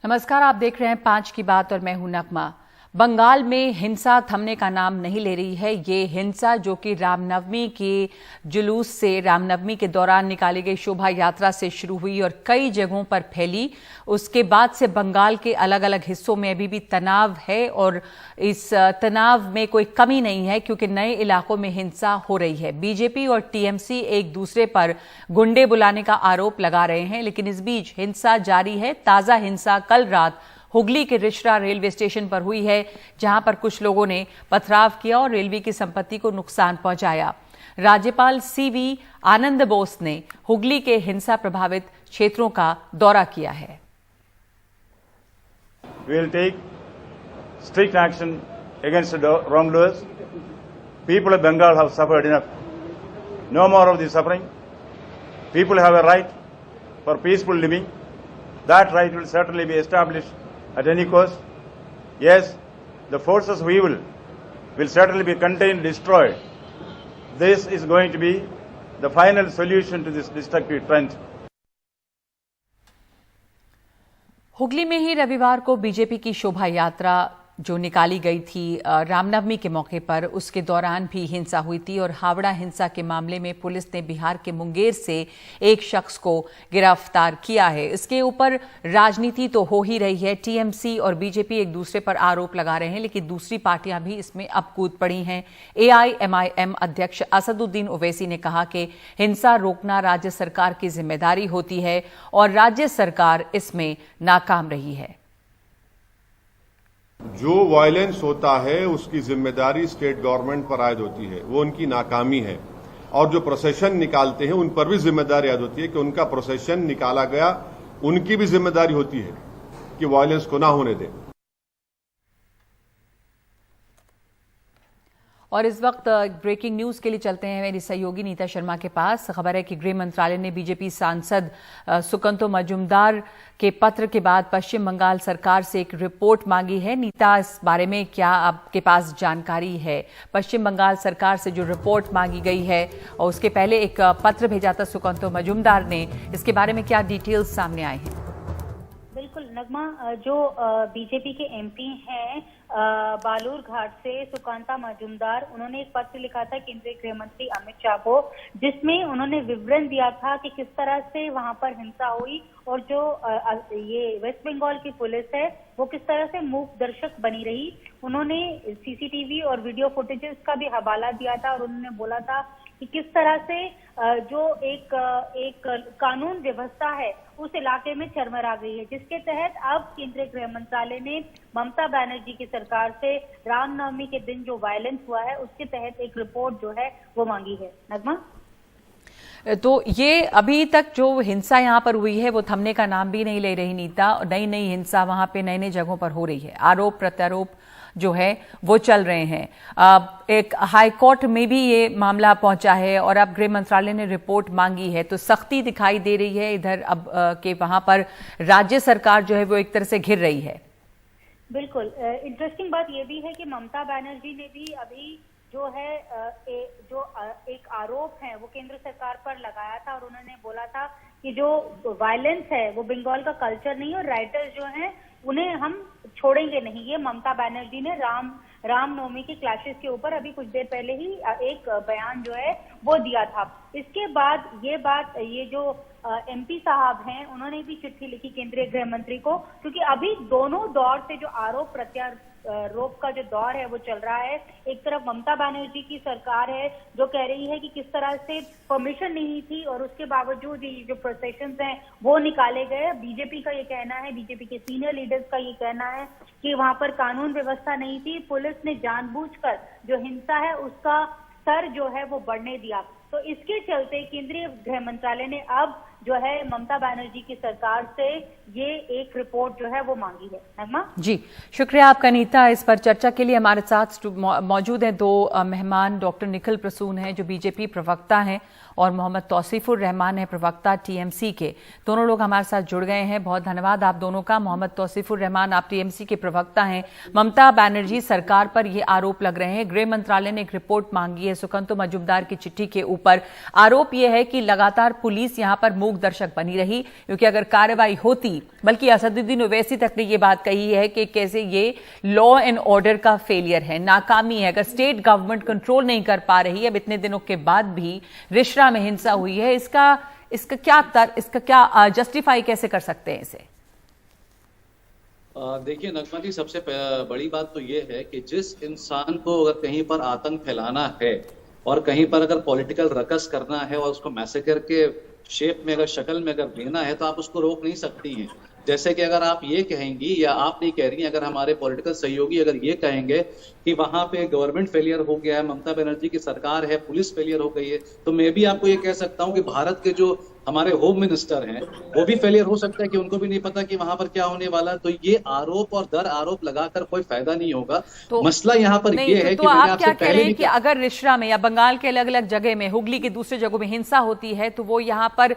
नमस्कार, आप देख रहे हैं 5 की बात और मैं हूं नगमा। बंगाल में हिंसा थमने का नाम नहीं ले रही है। ये हिंसा जो कि रामनवमी के जुलूस से, रामनवमी के दौरान निकाली गई शोभा यात्रा से शुरू हुई और कई जगहों पर फैली, उसके बाद से बंगाल के अलग अलग हिस्सों में अभी भी तनाव है और इस तनाव में कोई कमी नहीं है क्योंकि नए इलाकों में हिंसा हो रही है। बीजेपी और टीएमसी एक दूसरे पर गुंडे बुलाने का आरोप लगा रहे हैं, लेकिन इस बीच हिंसा जारी है। ताजा हिंसा कल रात हुगली के रिश्रा रेलवे स्टेशन पर हुई है, जहां पर कुछ लोगों ने पथराव किया और रेलवे की संपत्ति को नुकसान पहुंचाया। राज्यपाल सीवी आनंद बोस ने हुगली के हिंसा प्रभावित क्षेत्रों का दौरा किया है। We will take strict action against the wrongdoers. People of Bengal have suffered enough. No more of this suffering. People have a right for peaceful living. That right will certainly be established at any cost. Yes, the forces of evil will certainly be contained, destroyed. This is going to be the final solution to this destructive trend. Hooghly में ही रविवार को BJP की शोभा यात्रा जो निकाली गई थी रामनवमी के मौके पर, उसके दौरान भी हिंसा हुई थी और हावड़ा हिंसा के मामले में पुलिस ने बिहार के मुंगेर से एक शख्स को गिरफ्तार किया है। इसके ऊपर राजनीति तो हो ही रही है। टीएमसी और बीजेपी एक दूसरे पर आरोप लगा रहे हैं, लेकिन दूसरी पार्टियां भी इसमें अब कूद पड़ी हैं। एआईएमआईएम अध्यक्ष असदुद्दीन ओवैसी ने कहा कि हिंसा रोकना राज्य सरकार की जिम्मेदारी होती है और राज्य सरकार इसमें नाकाम रही है। जो वायलेंस होता है उसकी जिम्मेदारी स्टेट गवर्नमेंट पर आयद होती है, वो उनकी नाकामी है। और जो प्रोसेशन निकालते हैं उन पर भी जिम्मेदारी आयद होती है कि उनका प्रोसेशन निकाला गया, उनकी भी जिम्मेदारी होती है कि वायलेंस को ना होने दें। और इस वक्त ब्रेकिंग न्यूज के लिए चलते हैं मेरी सहयोगी नीता शर्मा के पास। खबर है कि गृह मंत्रालय ने बीजेपी सांसद सुकंतो मजूमदार के पत्र के बाद पश्चिम बंगाल सरकार से एक रिपोर्ट मांगी है। नीता, इस बारे में क्या आपके पास जानकारी है? पश्चिम बंगाल सरकार से जो रिपोर्ट मांगी गई है और उसके पहले एक पत्र भेजा था सुकंतो मजूमदार ने, इसके बारे में क्या डिटेल्स सामने आए हैं? बिल्कुल नगमा, जो बीजेपी के एमपी हैं बालूर घाट से सुकांता मजूमदार, उन्होंने एक पत्र लिखा था केंद्रीय गृह मंत्री अमित शाह को, जिसमें उन्होंने विवरण दिया था कि किस तरह से वहां पर हिंसा हुई और जो ये वेस्ट बंगाल की पुलिस है वो किस तरह से मूक दर्शक बनी रही। उन्होंने सीसीटीवी और वीडियो फुटेजेस का भी हवाला दिया था और उन्होंने बोला था कि किस तरह से जो एक कानून व्यवस्था है उस इलाके में चरमरा गई है, जिसके तहत अब केंद्रीय गृह मंत्रालय ने ममता बनर्जी की सरकार से रामनवमी के दिन जो वायलेंस हुआ है उसके तहत एक रिपोर्ट जो है वो मांगी है। नगमा, तो ये अभी तक जो हिंसा यहां पर हुई है वो थमने का नाम भी नहीं ले रही नीता। नई नई हिंसा वहां पे नई नई जगहों पर हो रही है, आरोप प्रत्यारोप जो है वो चल रहे हैं। एक हाई कोर्ट में भी ये मामला पहुंचा है और अब गृह मंत्रालय ने रिपोर्ट मांगी है, तो सख्ती दिखाई दे रही है इधर अब के वहां पर राज्य सरकार जो है वो एक तरह से घिर रही है। बिल्कुल इंटरेस्टिंग बात ये भी है कि ममता बनर्जी ने भी अभी जो है एक आरोप है वो केंद्र सरकार पर लगाया था और उन्होंने बोला था कि जो वायलेंस है वो बंगाल का कल्चर नहीं और राइटर्स जो हैं उन्हें हम छोड़ेंगे नहीं। ये ममता बनर्जी ने रामनवमी के क्लैशेस के ऊपर अभी कुछ देर पहले ही एक बयान जो है वो दिया था। इसके बाद ये जो एमपी साहब हैं उन्होंने भी चिट्ठी लिखी केंद्रीय गृह मंत्री को, क्योंकि अभी दोनों दौर से जो आरोप प्रत्यारोप का जो दौर है वो चल रहा है। एक तरफ ममता बनर्जी की सरकार है जो कह रही है कि किस तरह से परमिशन नहीं थी और उसके बावजूद ये जो प्रोसेशंस हैं वो निकाले गए। बीजेपी का ये कहना है, बीजेपी के सीनियर लीडर्स का ये कहना है कि वहां पर कानून व्यवस्था नहीं थी, पुलिस ने जानबूझकर जो हिंसा है उसका स्तर जो है वो बढ़ने दिया। तो इसके चलते केंद्रीय गृह मंत्रालय ने अब जो है ममता बनर्जी की सरकार से ये एक रिपोर्ट जो है वो मांगी है। नगमा जी, शुक्रिया आपका नीता। इस पर चर्चा के लिए हमारे साथ मौजूद हैं दो मेहमान। डॉक्टर निखिल प्रसून हैं जो बीजेपी प्रवक्ता हैं और मोहम्मद तौसीफुर रहमान है प्रवक्ता टीएमसी के। दोनों लोग हमारे साथ जुड़ गए हैं, बहुत धन्यवाद आप दोनों का। मोहम्मद तौसीफुर रहमान, आप टीएमसी के प्रवक्ता हैं। ममता बनर्जी सरकार पर ये आरोप लग रहे हैं, गृह मंत्रालय ने एक रिपोर्ट मांगी है सुकंतो मजूमदार की चिट्ठी के ऊपर। आरोप यह है कि लगातार पुलिस यहां पर मूक मूक दर्शक बनी रही, क्योंकि अगर कार्रवाई होती, बल्कि असदुद्दीन ओवैसी तक ने ये बात कही है कि कैसे ये लॉ एंड ऑर्डर का फेलियर है, नाकामी है। अगर स्टेट गवर्नमेंट कंट्रोल नहीं कर पा रही, अब इतने दिनों के बाद भी रिश्रा में हिंसा हुई है, इसका क्या जस्टिफाई कैसे कर सकते हैं इसे? देखिए नगमा जी, सबसे बड़ी बात तो ये है कि जिस इंसान को अगर कहीं पर आतंक फैलाना है और कहीं पर अगर पॉलिटिकल रकस करना है और उसको मैसेकर के शेप में, अगर शक्ल में अगर लेना है, तो आप उसको रोक नहीं सकती हैं। जैसे कि अगर आप ये कहेंगी, या आप नहीं कह रही हैं, अगर हमारे पॉलिटिकल सहयोगी अगर ये कहेंगे कि वहां पे गवर्नमेंट फेलियर हो गया है, ममता बनर्जी की सरकार है, पुलिस फेलियर हो गई है, तो मैं भी आपको ये कह सकता हूं कि भारत के जो हमारे होम मिनिस्टर हैं वो भी फेलियर हो सकता है कि उनको भी नहीं पता कि वहां पर क्या होने वाला। तो ये आरोप और दर आरोप लगाकर कोई फायदा नहीं होगा। तो मसला यहाँ पर ये है तो आप क्या कह रहे हैं कि अगर रिश्रा में या बंगाल के अलग अलग जगह में, हुगली की दूसरे जगहों में हिंसा होती है, तो वो यहाँ पर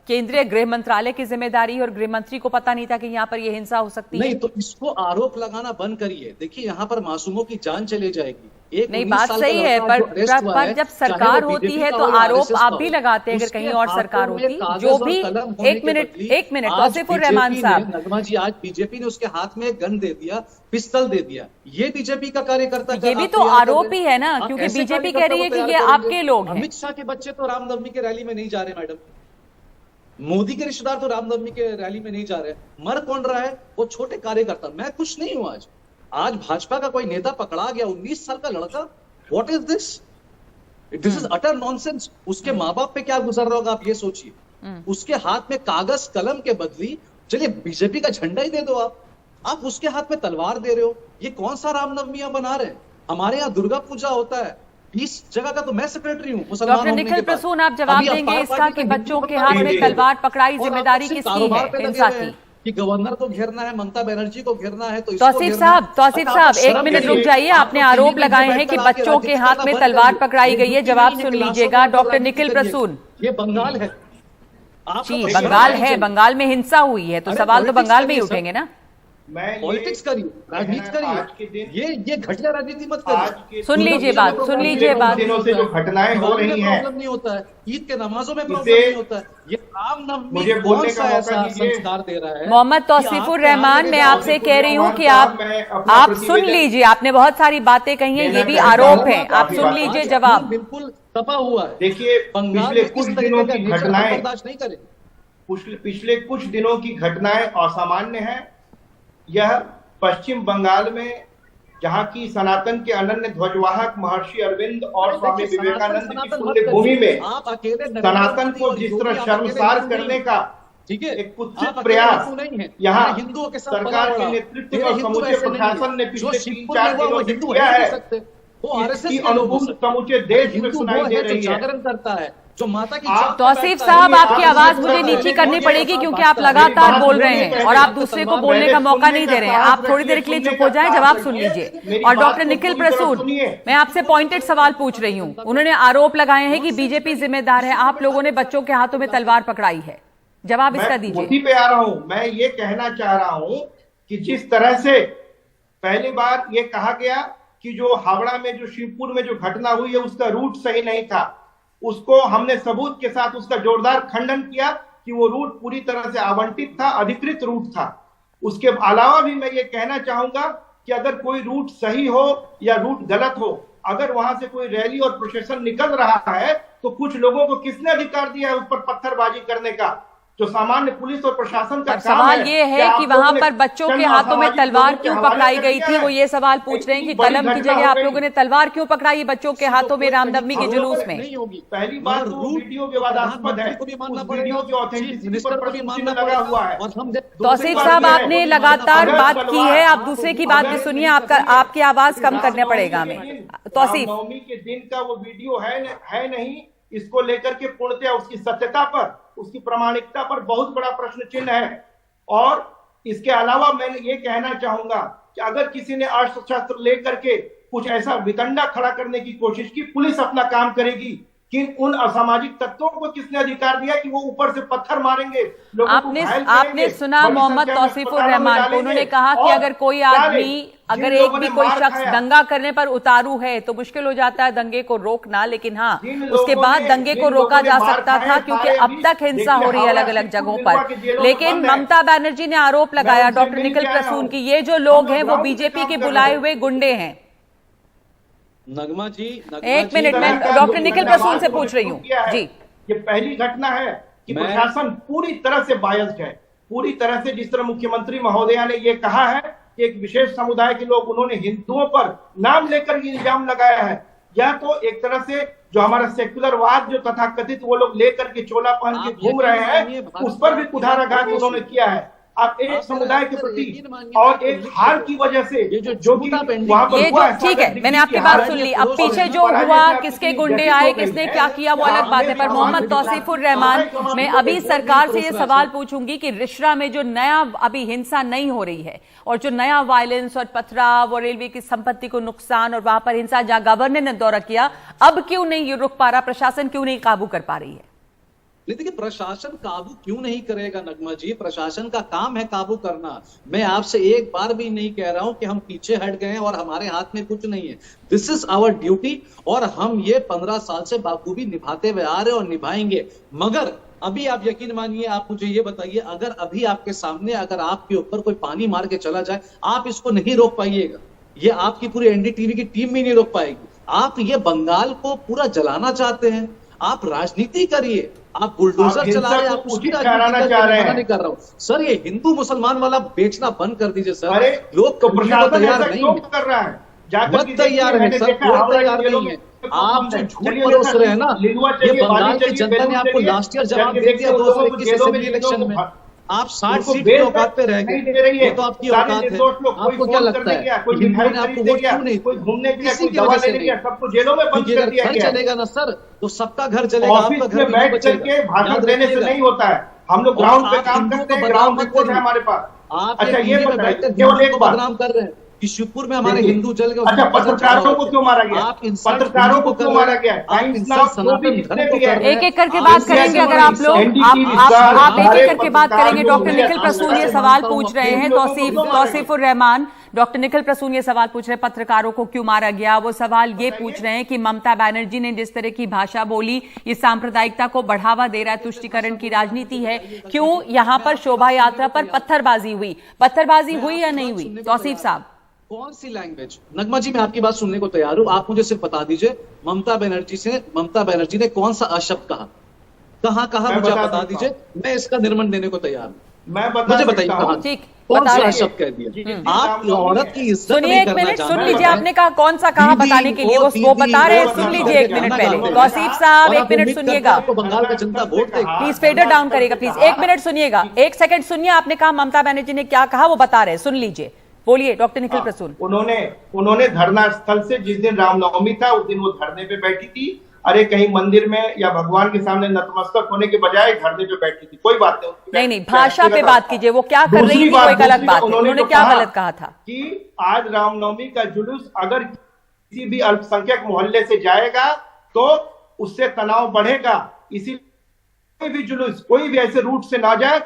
केंद्रीय गृह मंत्रालय की जिम्मेदारी और गृह मंत्री को पता नहीं था कि यहाँ पर यह हिंसा हो सकती है? नहीं, तो इसको आरोप लगाना बंद करिए। देखिए यहाँ पर मासूमों की जान चली जाएगी। नहीं, बात सही है, पर जब सरकार होती है तो आरोप आप भी लगाते हैं। अगर कहीं और सरकार होती, जो भी एक मिनट तौसीफुर रहमान साहब, नगमा जी, आज बीजेपी ने उसके हाथ में गन दे दिया, पिस्तौल दे दिया। ये बीजेपी का कार्यकर्ता, ये भी तो आरोप ही है ना, क्योंकि बीजेपी कह रही है कि ये आपके लोग हैं। अमित शाह के बच्चे तो रामनवमी के रैली में नहीं जा रहे मैडम, मोदी के रिश्तेदार तो रामनवमी के रैली में नहीं जा रहे। मर कौन रहा है? वो छोटे कार्यकर्ता। मैं खुश नहीं हूं। आज भाजपा का कोई नेता पकड़ा गया, 19 साल का लड़का। What is this? This is utter nonsense. उसके माँ बाप पे क्या गुजर रहा होगा, आप ये सोचिए। उसके हाथ में कागज कलम के बदली, चलिए बीजेपी का झंडा ही दे दो आप उसके हाथ में तलवार दे रहे हो। ये कौन सा रामनवमियां बना रहे हैं? हमारे यहाँ दुर्गा पूजा होता है, इस जगह का तो मैं सेक्रेटरी हूँ। डॉक्टर निखिल प्रसून, आप जवाब देंगे इसका कि बच्चों के हाथ में तलवार पकड़ाई जिम्मेदारी किसकी है हिंसा की? कि गवर्नर को घेरना है, ममता बनर्जी को घेरना है, तो तौसीफ साहब एक मिनट रुक जाइए। आपने आरोप लगाए हैं कि बच्चों के हाथ में तलवार पकड़ाई गई है, जवाब सुन लीजिएगा। डॉक्टर निखिल प्रसून, ये बंगाल है जी, बंगाल है, बंगाल में हिंसा हुई है, तो सवाल तो बंगाल में ही उठेंगे ना। पॉलिटिक्स करिए, राजनीति करिए, ये घटिया राजनीति मत करिए। सुन लीजिए बात। दिनों से जो घटनाएं हो रही हैं, प्रॉब्लम नहीं होता है, ईद के नमाजों में प्रॉब्लम नहीं होता है, ये रामनवमी कौन सा ऐसा संस्कार दे रहा है? मोहम्मद तौसीफुर रहमान, मैं आपसे कह रही हूँ कि आप सुन लीजिए। आपने बहुत सारी बातें कही हैं, ये भी आरोप है, आप सुन लीजिए जवाब। बिल्कुल तपा हुआ है। देखिए, पिछले कुछ दिनों की घटनाएं, बर्दाश्त नहीं करेंगे। पिछले कुछ दिनों की घटनाएं असामान्य है। यह पश्चिम बंगाल में, जहां की सनातन के अनन्य ध्वजवाहक महर्षि अरविंद और स्वामी विवेकानंद की पुण्य भूमि में सनातन को जिस तरह शर्मसार करने का एक कुत्सित प्रयास यहाँ सरकार के नेतृत्व और समूचे प्रशासन ने पिछले 3-4 दिनों से किया है, इसकी अनुभूति समूचे देश में सुनाई दे रही है। जागरण करता है जो माता की। तौसीफ साहब, आपकी आवाज मुझे नीची करनी पड़ेगी, क्योंकि आप लगातार बोल रहे हैं और आप दूसरे को बोलने का मौका नहीं दे रहे हैं। आप थोड़ी देर के लिए चुप हो जाएं, जवाब सुन लीजिए। और डॉक्टर निखिल प्रसून, मैं आपसे पॉइंटेड सवाल पूछ रही हूँ। उन्होंने आरोप लगाए हैं कि बीजेपी जिम्मेदार है, आप लोगों ने बच्चों के हाथों में तलवार पकड़ाई है, जवाब इसका दीजिए। उसी पे आ रहा हूँ। मैं ये कहना चाह रहा हूँ कि जिस तरह से पहली बार ये कहा गया कि जो हावड़ा में, जो शिवपुर में जो घटना हुई है, उसका रूट सही नहीं था, उसको हमने सबूत के साथ उसका जोरदार खंडन किया कि वो रूट पूरी तरह से आवंटित था, अधिकृत रूट था। उसके अलावा भी मैं ये कहना चाहूंगा कि अगर कोई रूट सही हो या रूट गलत हो, अगर वहां से कोई रैली और प्रोसेशन निकल रहा है, तो कुछ लोगों को किसने अधिकार दिया है उस पर पत्थरबाजी करने का, जो सामान्य पुलिस और प्रशासन का सवाल ये है कि वहां पर बच्चों के हाथों में तलवार क्यों पकड़ाई गई थी? वो ये सवाल पूछ रहे हैं कि कलम की जगह आप लोगों ने तलवार क्यों पकड़ाई बच्चों के हाथों में रामनवमी के जुलूस में? पहली बात तो वीडियो विवादास्पद है, वीडियो की ऑथेंटिसिटी पर प्रश्न लगा हुआ है। तौसीफ साहब, आपने लगातार बात की है, आप दूसरे की बात भी सुनिए, आपकी आवाज कम करना पड़ेगा हमें। तौसीफ, नवमी के दिन का वो वीडियो है नहीं, इसको लेकर के पूर्णतया उसकी सत्यता पर, उसकी प्रामाणिकता पर बहुत बड़ा प्रश्न चिन्ह है। और इसके अलावा मैं ये कहना चाहूंगा कि अगर किसी ने अस्त्र शस्त्र लेकर के कुछ ऐसा वितंडा खड़ा करने की कोशिश की, पुलिस अपना काम करेगी, कि उन असामाजिक तत्वों को किसने अधिकार दिया कि वो ऊपर से पत्थर मारेंगे, लोगों को घायल करेंगे। आपने सुना मोहम्मद तौसीफुर रहमान को, उन्होंने कहा कि अगर कोई आदमी अगर जिन एक लोगों भी ने कोई मार शख्स खाया, दंगा करने पर उतारू है तो मुश्किल हो जाता है दंगे को रोकना, लेकिन हाँ जिन उसके लोगों बाद ने- दंगे जिन को रोका लोगों ने जा मार सकता खाए, था, क्योंकि सारे अब अभी तक हिंसा देखिए, हो रही है हावड़ा अलग अलग शिवपुर जगहों निर्वा पर। के जेलों में लेकिन बंद है। ममता बनर्जी ने आरोप लगाया उनसे डॉक्टर मिल निखिल के आया प्रसून हूं। की ये जो लोग हैं वो ग्राउंड पे बीजेपी काम के कर बुलाए रहे हुए गुंडे हैं। नगमा जी, एक मिनट में डॉक्टर निखिल प्रसून से पूछ रही हूँ जी। ये पहली घटना है कि प्रशासन पूरी तरह से बायस्ड है, पूरी तरह से। जिस तरह मुख्यमंत्री महोदया ने ये कहा है कि एक विशेष समुदाय के लोग, उन्होंने हिंदुओं पर नाम लेकर ये इल्जाम लगाया है, या तो एक तरह से जो हमारा सेक्युलरवाद जो तथाकथित वो लोग लेकर के चोला पहन के घूम रहे हैं, उस पर भी कुठाराघात उन्होंने किया है। अब एक समुदाय के प्रति और एक हार की वजह से जो कि वहां पर ये हुआ जो ठीक है, मैंने आपकी बात सुन ली। अब पीछे जो हुआ, किसके गुंडे आए, किसने क्या किया, वो अलग बात है। पर मोहम्मद तौसीफुर रहमान, मैं अभी सरकार से ये सवाल पूछूंगी कि रिश्रा में जो नया अभी हिंसा नहीं हो रही है और जो नया वायलेंस और पथराव और रेलवे की संपत्ति को नुकसान और वहां पर हिंसा, जहां गवर्नर ने दौरा किया, अब क्यों नहीं ये रुक पा रहा, प्रशासन क्यों नहीं काबू कर पा रही है? नहीं, देखिए प्रशासन काबू क्यों नहीं करेगा नगमा जी, प्रशासन का काम है काबू करना। मैं आपसे एक बार भी नहीं कह रहा हूं कि हम पीछे हट गए हैं और हमारे हाथ में कुछ नहीं है। दिस इज आवर ड्यूटी और हम ये 15 साल से बाखूबी निभाते हुए आ रहे और निभाएंगे। मगर अभी आप यकीन मानिए, आप मुझे ये बताइए, अगर अभी आपके सामने अगर आपके ऊपर कोई पानी मार के चला जाए, आप इसको नहीं रोक पाइएगा। ये आपकी पूरी एनडीटीवी की टीम भी नहीं रोक पाएगी। आप ये बंगाल को पूरा जलाना चाहते हैं, आप राजनीति करिए, आप बुलडोजर चला रहे हैं, आप उसकी राजनीति कर रहे हैं। नहीं कर रहा हूं सर, ये हिंदू मुसलमान वाला बेचना बंद कर दीजिए सर। अरे लोग तो करने को तैयार प्रशासन नहीं क्यों है, कर रहा है? मत तैयार है सर, कोई तैयार नहीं है। आप जो झूठ परोस रहे हैं ना, ये बंगाल की जनता ने आपको लास्ट ईयर जवाब दे दिया 2021 असेंबली इलेक्शन में। आप 60 सीट की औकात पे रह गए, ये तो आपकी औकात है। आपको क्या लगता है हिंदुओं ने आपको वोट क्यों नहीं? कोई घूमने के लिए, किसी कोई की दवा वजह से लेने के लिए, नहीं। सबको जेलों में बंद क्योंकि कर अगर दिया घर गया है। चलेगा ना सर, तो सबका घर चलेगा, आपका ऑफिस घर में भी बैठ बचेगा। करके भाषण याद देने से रखिएगा। नहीं होता है। हम लोग और ग्राउंड पे आप काम हिंदुओं करते को हैं, बदनाम ग्राउंड मत रिपोर्ट है करिए। हमारे पास। आप अच्छा, ये टीवी में बताइए बैठकर केवल हिंदुओं एक को बात, बदनाम कर रहे हैं कि शिवपुर में हमारे देखिए, हिंदू जल गए। अच्छा, पत्रकारों को क्यों मारा गया? आप इंसल्ट पत्रकारों को हिंदू क्यों कर रहे मारा हैं? गया? आप टाइम्स इंसल्ट नाउ जो भी सनातन जितने धर्म को भी कर हैं, रहे हैं। एक एक करके आप बात इससे करेंगे अगर आप लोग, NDTV आप एक एक करके बात पत्रकार करेंगे। जो डॉक्टर हैं, निखिल प्रसून ये आप सवाल मानता हूं, पूछ रहे हैं, इन लोगों को क्यों मारा तौसीफुर रहमान, डॉक्टर निखिल प्रसून ये सवाल पूछ रहे हैं पत्रकारों को क्यों मारा गया। वो सवाल ये पूछ रहे हैं कि ममता बनर्जी ने जिस तरह की भाषा बोली, ये सांप्रदायिकता को बढ़ावा दे रहा है, तुष्टीकरण की राजनीति है। क्यों यहां पर शोभा यात्रा पर पत्थरबाजी हुई? पत्थरबाजी हुई या नहीं हुई? तौसीफ साहब, कौन सी लैंग्वेज? नगमा जी, मैं आपकी बात सुनने को तैयार हूं, आप मुझे सिर्फ बता दीजिए ममता बनर्जी ने कौन सा अशब्द कहा, कहां कहा, मुझे आप बता दीजिए, मैं इसका निर्माण देने को तैयार हूं। मैं मुझे बताइए कहां, ठीक, कौन बता सा रहे शब्द कह दिया? आप औरत की इज्जत सुनिए नहीं एक करना मिनट, सुन जानते लीजिए हैं। आपने कहा कौन सा कहा बताने के लिए, वो बता रहे हैं, सुन लीजिए एक मिनट पहले। तौसीफ साहब एक मिनट सुनिएगा, आपको बंगाल की जनता वोट देगी। प्लीज फेडर डाउन करेगा प्लीज, एक मिनट सुनिएगा, एक सेकंड सुनिए। आपने कहा ममता बनर्जी ने क्या कहा, वो बता रहे हैं, सुन लीजिए, बोलिए डॉक्टर निखिल प्रसून। उन्होंने धरना स्थल से, जिस दिन रामनवमी था उस दिन वो धरने पे बैठी थी। अरे कहीं मंदिर में या भगवान के सामने नतमस्तक होने के बजाय धरने पे बैठी थी, कोई बात नहीं। नहीं, भाषा पे बात कीजिए, वो क्या कर रही थी वो एक अलग बात है। उन्होंने क्या गलत कहा था कि आज रामनवमी का जुलूस अगर किसी भी अल्पसंख्यक मोहल्ले से जाएगा तो उससे तनाव बढ़ेगा, इसी कोई भी जुलूस कोई भी ऐसे रूट से ना जाए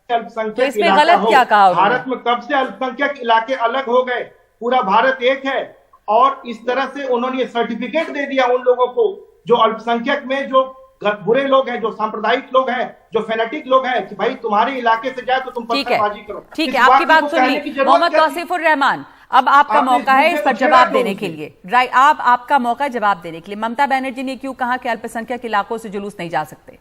अल्पसंख्यक तो इसमें गलत क्या कहा उन्होंने? भारत में कब से अल्पसंख्यक इलाके अलग हो गए, पूरा भारत एक है। और इस तरह से उन्होंने सर्टिफिकेट दे दिया उन लोगों को जो अल्पसंख्यक में जो बुरे लोग हैं, जो सांप्रदायिक लोग हैं, जो फेनेटिक लोग हैं, कि भाई तुम्हारे इलाके से जाए तो तुम पत्थरबाजी करो। ठीक है, आपकी बात सुन ली। मोहम्मद तौसीफुर रहमान, अब आपका मौका है इस पर जवाब देने के लिए। राइट, आपका मौका जवाब देने के लिए। ममता बनर्जी ने क्यों कहा कि अल्पसंख्यक इलाकों से जुलूस नहीं जा सकते?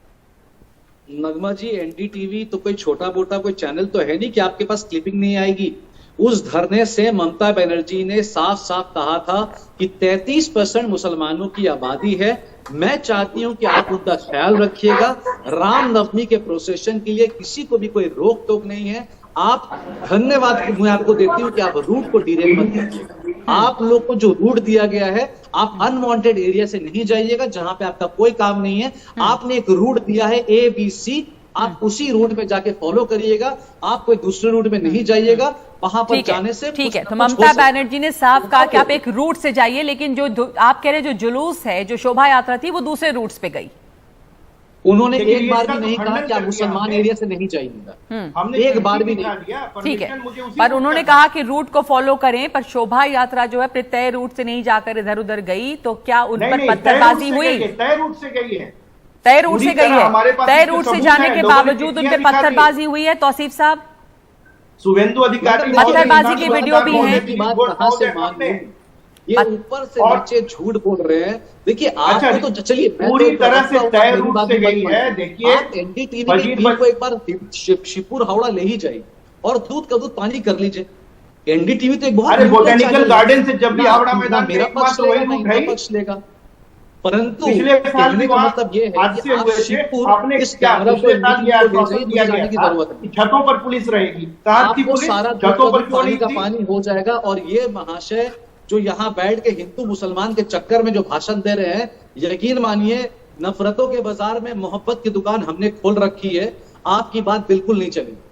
नगमा जी, एनडीटीवी तो कोई छोटा मोटा कोई चैनल तो है नहीं कि आपके पास क्लिपिंग नहीं आएगी। उस धरने से ममता बनर्जी ने साफ साफ कहा था कि 33% मुसलमानों की आबादी है, मैं चाहती हूं कि आप उनका ख्याल रखिएगा। रामनवमी के प्रोसेशन के लिए किसी को भी कोई रोक टोक नहीं है। आप धन्यवाद मैं आपको देती हूं कि आप रूट को डिरेल मत कीजिए। आप लोग को जो रूट दिया गया है, आप अनवांटेड एरिया से नहीं जाइएगा जहां पे आपका कोई काम नहीं है। आपने एक रूट दिया है ABC, आप उसी रूट में जाके फॉलो करिएगा, आप कोई दूसरे रूट में नहीं जाइएगा। वहां पर जाने से ठीक है, तो ममता बनर्जी ने साफ कहा कि आप एक रूट से जाइए, लेकिन जो आप कह रहे जो जुलूस है, जो शोभा यात्रा थी, वो दूसरे रूट्स पे गई। उन्होंने लेकिन एक ये बार इसका भी तो नहीं कहा खंडन कि आप कर दिया मुसलमान हमने। एरिया से नहीं जाइएगा, हमने एक बार भी दिखा नहीं। दिया, ठीक है, परमिशन मुझे उसी पर रूट उन्होंने का कहा कि रूट को फॉलो करें, पर शोभा यात्रा जो है अपने तय रूट से नहीं जाकर इधर उधर गई, तो क्या उन नहीं, पर नहीं, पत्थरबाजी हुई? तय रूट से गई है। तय रूट पूरी से गई तरह हमारे है, पास तय इसके रूट से सबूत जाने हैं, के लोगों ने बावजूद चिट्ठियां उनपे दिखा दी। पत्थरबाजी हुई है। तौसीफ साहब, शुभेंदु अधिकारी पत्थरबाजी की वीडियो भी है। की बात कहां से मान ली? ये ऊपर से और- नीचे झूठ बोल रहे हैं। देखिए अच्छा, आपको तो चलिए मैं पूरी तो तरह से प्रवक्ता हूं, तय मेरी रूट बात से भी मत गई मानिए। है। देखिए, आप एनडीटीवी की वजीर टीम को एक बार शिवपुर हावड़ा ले ही जाइए और दूध का दूध पानी कर लीजिए। एनडीटीवी तो एक बहुत अरे न्यूट्रल बोटेनिकल चैनल है। गार्डन से जब भी ना- हावड़ा ना मैदान में मेरा एक बार पक्ष तो लेगा वही ना रूट है इनका ही। पक्ष लेगा, परंतु पिछले साल कहने भी का वहाँ मतलब ये है हादसे कि आप हुए थे, शिवपुर आपने इस क्या कैमरा को पिछले साल एनडीटीवी ये को ले आश्वासन जाइए, दिया मुझे गया जाने की था जरूरत कि नहीं। छतों पर पुलिस रहेगी, कहाँ थी आपको पुलिस? सारा छतों पर क्यों पानी नहीं का थी? पानी हो जाएगा। और ये महाशय जो यहाँ बैठ के हिंदू मुसलमान के चक्कर में जो भाषण दे रहे हैं, यकीन मानिए नफरतों के बाजार में मोहब्बत की दुकान हमने खोल रखी है। आपकी बात बिल्कुल नहीं चलेगी।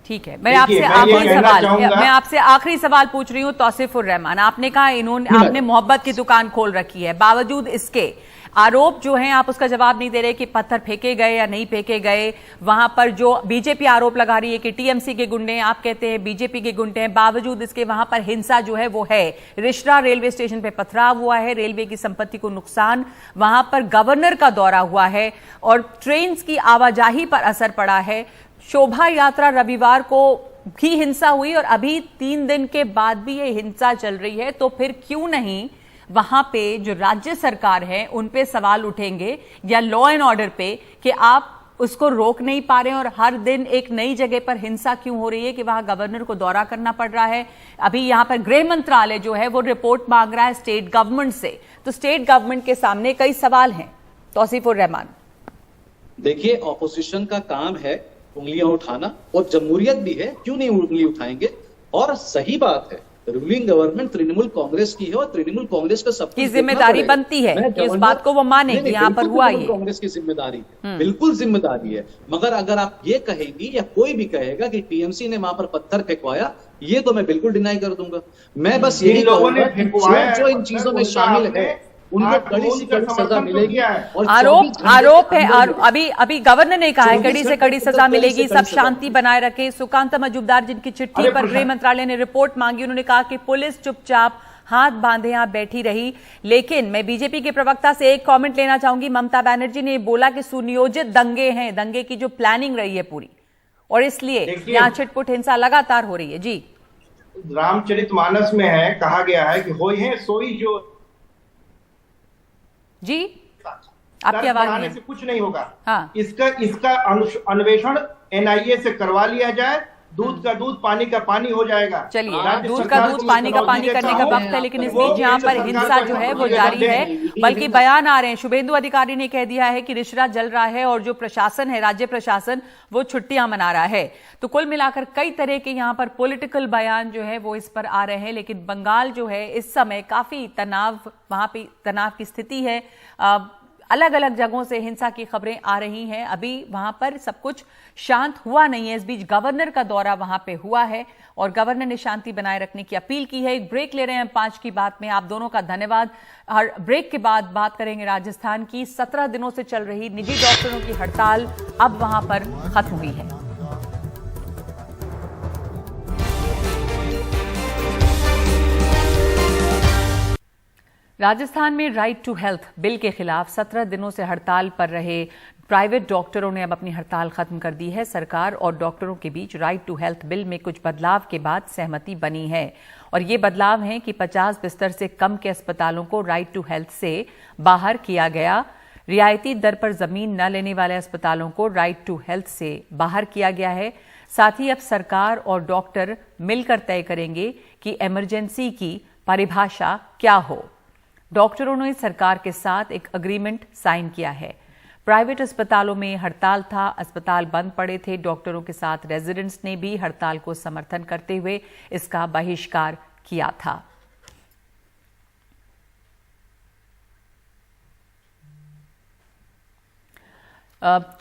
ठीक है, मैं आपसे देखिए, मैं ये आखिरी कहना सवाल चाहूंगा- मैं आपसे आखिरी सवाल पूछ रही हूँ। तौसीफुर रहमान, आपने कहा आपने मोहब्बत की दुकान खोल रखी है, बावजूद इसके आरोप जो हैं आप उसका जवाब नहीं दे रहे कि पत्थर फेंके गए या नहीं फेंके गए। वहां पर जो बीजेपी आरोप लगा रही है कि टीएमसी के गुंडे, आप कहते हैं बीजेपी के गुंडे हैं, बावजूद इसके वहां पर हिंसा जो है वो है। रिश्रा रेलवे स्टेशन पे पथराव हुआ है, रेलवे की संपत्ति को नुकसान, वहां पर गवर्नर का दौरा हुआ है और ट्रेन की आवाजाही पर असर पड़ा है। शोभा यात्रा रविवार को भी हिंसा हुई और अभी 3 दिन के बाद भी ये हिंसा चल रही है, तो फिर क्यों नहीं वहां पे जो राज्य सरकार है उन पे सवाल उठेंगे या लॉ एंड ऑर्डर पे कि आप उसको रोक नहीं पा रहे हैं और हर दिन एक नई जगह पर हिंसा क्यों हो रही है कि वहां गवर्नर को दौरा करना पड़ रहा है। अभी यहां पर गृह मंत्रालय जो है वो रिपोर्ट मांग रहा है स्टेट गवर्नमेंट से, तो स्टेट गवर्नमेंट के सामने कई सवाल हैं। तौसीफुर रहमान, देखिए ऑपोजिशन का काम है उंगलियां उठाना, और जमहूरियत भी है, क्यों नहीं उंगली उठाएंगे। और सही बात है, रूलिंग गवर्नमेंट तृणमूल कांग्रेस की है और तृणमूल कांग्रेस का सब की जिम्मेदारी बनती है कि इस बात को वो माने कि यहाँ पर हुआ ये। कांग्रेस की जिम्मेदारी है, बिल्कुल जिम्मेदारी है। मगर अगर आप ये कहेंगी या कोई भी कहेगा कि टीएमसी ने वहां पर पत्थर फेंकवाया, ये तो मैं बिल्कुल डिनाई कर दूंगा। मैं बस यही जिन लोगों ने कहूंगा कि फेंकवाया है जो इन चीजों में पत्थर, शामिल उनका है आपने उनको कड़ी से कड़ी सजा मिलेगी। और आरोप 24 घंटे आरोप के है अंदर अभी गवर्नर ने कहा है 24 कड़ी से कड़ी घंटे सजा के अंदर मिलेगी, कड़ी से सब कड़ी सजा। शांति बनाए रखे। सुकांत मजूमदार जिनकी चिट्ठी अरे पर गृह प्रशांत, मंत्रालय ने रिपोर्ट मांगी, उन्होंने कहा कि पुलिस चुपचाप हाथ बांधे यहां बैठी रही। लेकिन मैं बीजेपी के प्रवक्ता से एक कमेंट लेना चाहूंगी। ममता बनर्जी ने बोला कि सुनियोजित दंगे हैं, दंगे की जो प्लानिंग रही है पूरी, और इसलिए देखिए, यहां छिटपुट हिंसा लगातार हो रही है। जी, रामचरितमानस में है, कहा गया है कि होई है सोई जो। जी आपकी आवाज नहीं से है। कुछ नहीं होगा। हाँ। इसका अन्वेषण एनआईए से करवा लिया जाए, दूध का दूध पानी का पानी हो जाएगा। चलिए, राज्य दूध का सरकार दूध को पानी का चुनौती पानी देता करने का हूं। वक्त है, लेकिन इस वो बीच यहाँ पर केंद्र हिंसा सरकार जो को है वो चुनौती जारी देते है। हैं। बल्कि बयान आ रहे हैं, शुभेंदु अधिकारी ने कह दिया है कि रिश्रा जल रहा है और जो प्रशासन है, राज्य प्रशासन, वो छुट्टियां मना रहा है। तो कुल मिलाकर कई तरह के यहाँ पर पॉलिटिकल बयान जो है वो इस पर आ रहे हैं। लेकिन बंगाल जो है इस समय काफी तनाव, वहां पे तनाव की स्थिति है। अलग अलग जगहों से हिंसा की खबरें आ रही हैं। अभी वहां पर सब कुछ शांत हुआ नहीं है। इस बीच गवर्नर का दौरा वहां पे हुआ है और गवर्नर ने शांति बनाए रखने की अपील की है। एक ब्रेक ले रहे हैं 5 की बात में। आप दोनों का धन्यवाद। और ब्रेक के बाद बात करेंगे राजस्थान की। 17 दिनों से चल रही निजी डॉक्टरों की हड़ताल अब वहां पर खत्म हुई है। राजस्थान में राइट टू हेल्थ बिल के खिलाफ 17 दिनों से हड़ताल पर रहे प्राइवेट डॉक्टरों ने अब अपनी हड़ताल खत्म कर दी है। सरकार और डॉक्टरों के बीच राइट टू हेल्थ बिल में कुछ बदलाव के बाद सहमति बनी है और ये बदलाव हैं कि 50 बिस्तर से कम के अस्पतालों को राइट टू हेल्थ से बाहर किया गया। रियायती दर पर जमीन न लेने वाले अस्पतालों को राइट टू हेल्थ से बाहर किया गया है। साथ ही अब सरकार और डॉक्टर मिलकर तय करेंगे कि इमरजेंसी की परिभाषा क्या हो। डॉक्टरों ने सरकार के साथ एक एग्रीमेंट साइन किया है। प्राइवेट अस्पतालों में हड़ताल था, अस्पताल बंद पड़े थे। डॉक्टरों के साथ रेजिडेंट्स ने भी हड़ताल को समर्थन करते हुए इसका बहिष्कार किया था।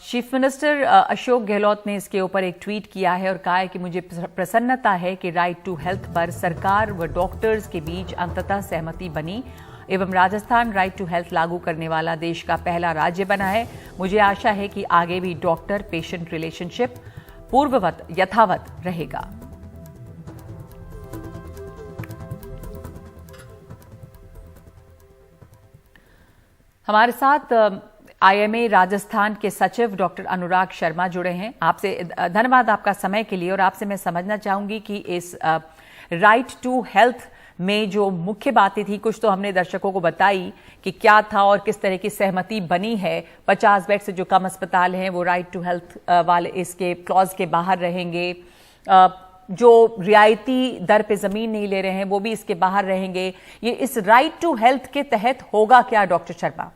चीफ मिनिस्टर अशोक गहलोत ने इसके ऊपर एक ट्वीट किया है और कहा है कि मुझे प्रसन्नता है कि राइट टू हेल्थ पर सरकार व डॉक्टर्स के बीच अंततः सहमति बनी। एवं राजस्थान राइट टू हेल्थ लागू करने वाला देश का पहला राज्य बना है। मुझे आशा है कि आगे भी डॉक्टर पेशेंट रिलेशनशिप पूर्ववत यथावत रहेगा। हमारे साथ आईएमए राजस्थान के सचिव डॉक्टर अनुराग शर्मा जुड़े हैं। आपसे धन्यवाद आपका समय के लिए, और आपसे मैं समझना चाहूंगी कि इस राइट टू हेल्थ में जो मुख्य बातें थी, कुछ तो हमने दर्शकों को बताई कि क्या था और किस तरह की सहमति बनी है। 50 बेड से जो कम अस्पताल हैं वो राइट टू हेल्थ वाले इसके क्लॉज के बाहर रहेंगे। जो रियायती दर पे जमीन नहीं ले रहे हैं वो भी इसके बाहर रहेंगे। ये इस राइट टू हेल्थ के तहत होगा क्या डॉक्टर शर्मा?